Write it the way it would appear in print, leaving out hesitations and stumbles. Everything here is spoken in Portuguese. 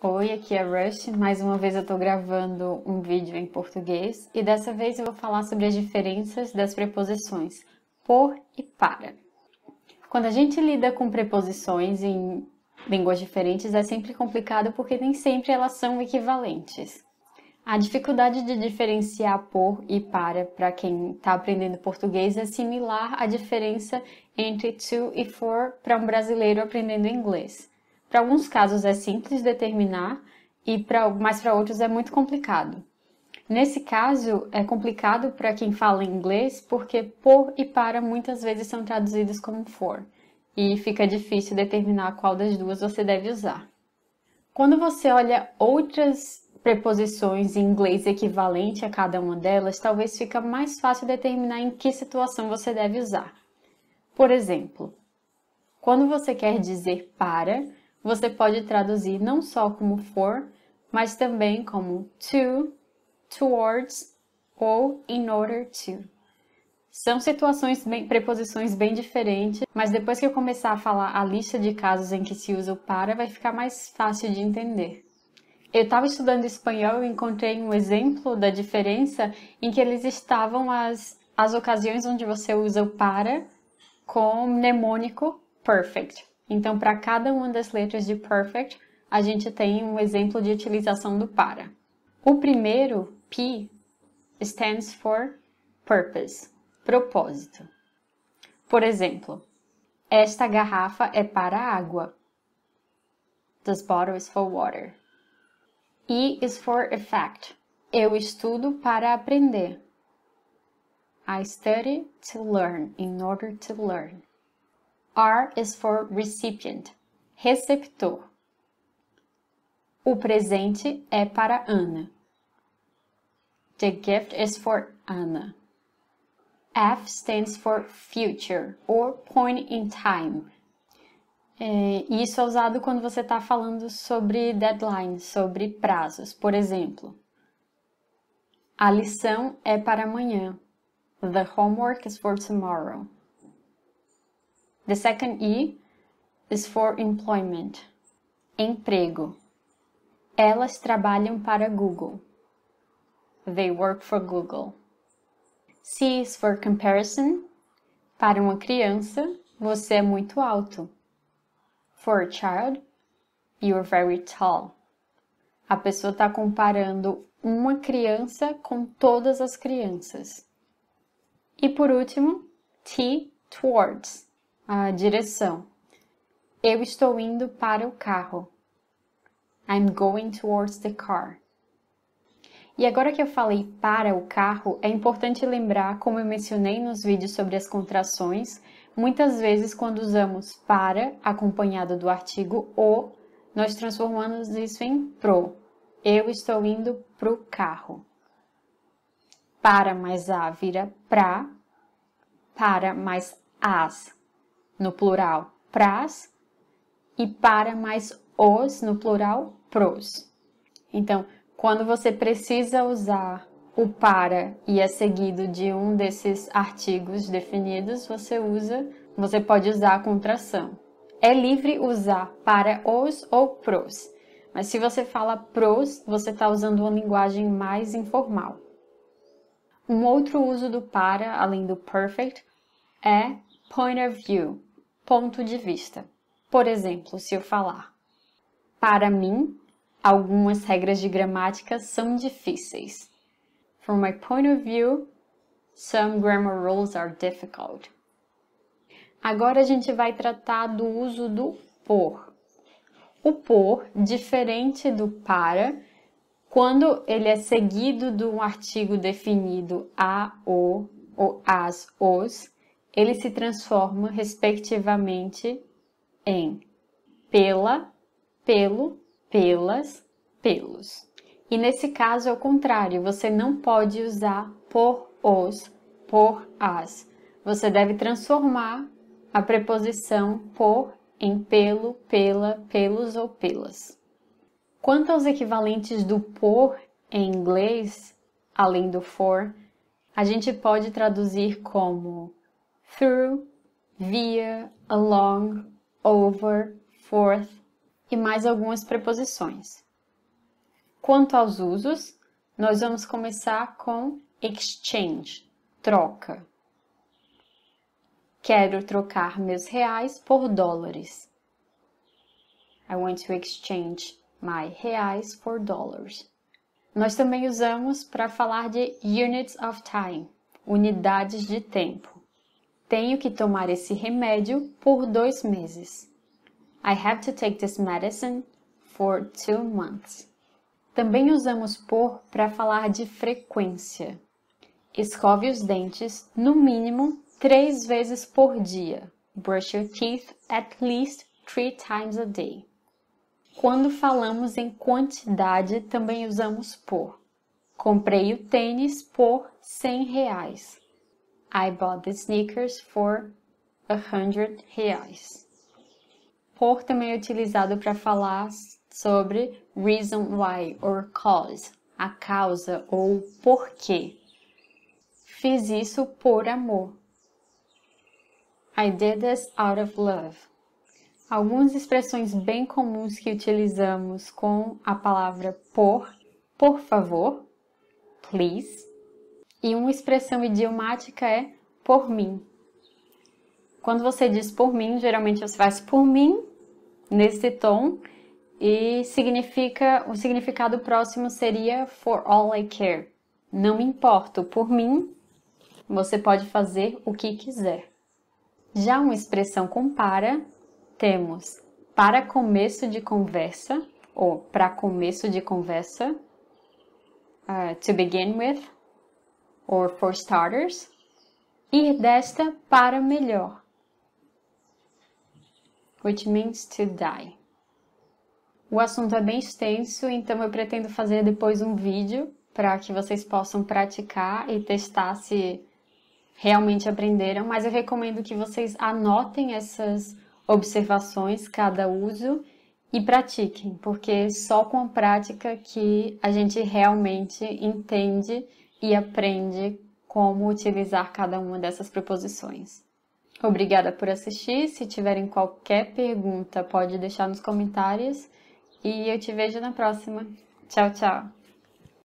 Oi, aqui é a Rush. Mais uma vez eu estou gravando um vídeo em português e dessa vez eu vou falar sobre as diferenças das preposições por e para. Quando a gente lida com preposições em línguas diferentes é sempre complicado porque nem sempre elas são equivalentes. A dificuldade de diferenciar por e para quem está aprendendo português é similar à diferença entre to e for para um brasileiro aprendendo inglês. Para alguns casos é simples determinar, mas para outros é muito complicado. Nesse caso, é complicado para quem fala inglês porque por e para muitas vezes são traduzidos como for, e fica difícil determinar qual das duas você deve usar. Quando você olha outras preposições em inglês equivalente a cada uma delas, talvez fica mais fácil determinar em que situação você deve usar. Por exemplo, quando você quer dizer para, você pode traduzir não só como for, mas também como to, towards ou in order to. São preposições bem diferentes, mas depois que eu começar a falar a lista de casos em que se usa o para, vai ficar mais fácil de entender. Eu estava estudando espanhol e encontrei um exemplo da diferença em que eles estavam as ocasiões onde você usa o para com mnemônico perfect. Então, para cada uma das letras de perfect, a gente tem um exemplo de utilização do para. O primeiro, P, stands for purpose, propósito. Por exemplo, esta garrafa é para água. This bottle is for water. E is for effect. Eu estudo para aprender. I study to learn in order to learn. R is for recipient, receptor. O presente é para Ana. The gift is for Anna. F stands for future or point in time. Isso é usado quando você está falando sobre deadlines, sobre prazos. Por exemplo, a lição é para amanhã. The homework is for tomorrow. The second E is for employment, emprego. Elas trabalham para Google. They work for Google. C is for comparison. Para uma criança, você é muito alto. For a child, you are very tall. A pessoa está comparando uma criança com todas as crianças. E por último, T, towards, a direção. Eu estou indo para o carro. I'm going towards the car. E agora que eu falei para o carro, é importante lembrar, como eu mencionei nos vídeos sobre as contrações, muitas vezes quando usamos para acompanhado do artigo o, nós transformamos isso em pro. Eu estou indo pro carro. Para mais a vira para mais as, no plural, pras, e para mais os, no plural, pros. Então, quando você precisa usar o para e é seguido de um desses artigos definidos, você pode usar a contração. É livre usar para os ou pros, mas se você fala pros, você está usando uma linguagem mais informal. Um outro uso do para, além do perfect, é point of view, ponto de vista. Por exemplo, se eu falar, para mim, algumas regras de gramática são difíceis. From my point of view, some grammar rules are difficult. Agora a gente vai tratar do uso do por. O por, diferente do para, quando ele é seguido de um artigo definido a, o, ou as, os, ele se transforma, respectivamente, em pela, pelo, pelas, pelos. E nesse caso é o contrário, você não pode usar por os, por as. Você deve transformar a preposição por em pelo, pela, pelos ou pelas. Quanto aos equivalentes do por em inglês, além do for, a gente pode traduzir como through, via, along, over, forth e mais algumas preposições. Quanto aos usos, nós vamos começar com exchange, troca. Quero trocar meus reais por dólares. I want to exchange my reais for dollars. Nós também usamos para falar de units of time, unidades de tempo. Tenho que tomar esse remédio por 2 meses. I have to take this medicine for 2 months. Também usamos por para falar de frequência. Escove os dentes no mínimo 3 vezes por dia. Brush your teeth at least 3 times a day. Quando falamos em quantidade, também usamos por. Comprei o tênis por 100 reais. I bought the sneakers for 100 reais. Por também é utilizado para falar sobre reason why or cause, a causa ou porquê. Fiz isso por amor. I did this out of love. Algumas expressões bem comuns que utilizamos com a palavra por favor, please. E uma expressão idiomática é por mim. Quando você diz por mim, geralmente você faz por mim, nesse tom, e o significado próximo seria for all I care. Não me importo, por mim, você pode fazer o que quiser. Já uma expressão com para, temos para começo de conversa, ou para começo de conversa, to begin with, or for starters, ir desta para melhor, which means to die. O assunto é bem extenso, então eu pretendo fazer depois um vídeo para que vocês possam praticar e testar se realmente aprenderam, mas eu recomendo que vocês anotem essas observações, cada uso, e pratiquem, porque só com a prática que a gente realmente entende e aprende como utilizar cada uma dessas preposições. Obrigada por assistir. Se tiverem qualquer pergunta, pode deixar nos comentários e eu te vejo na próxima. Tchau, tchau!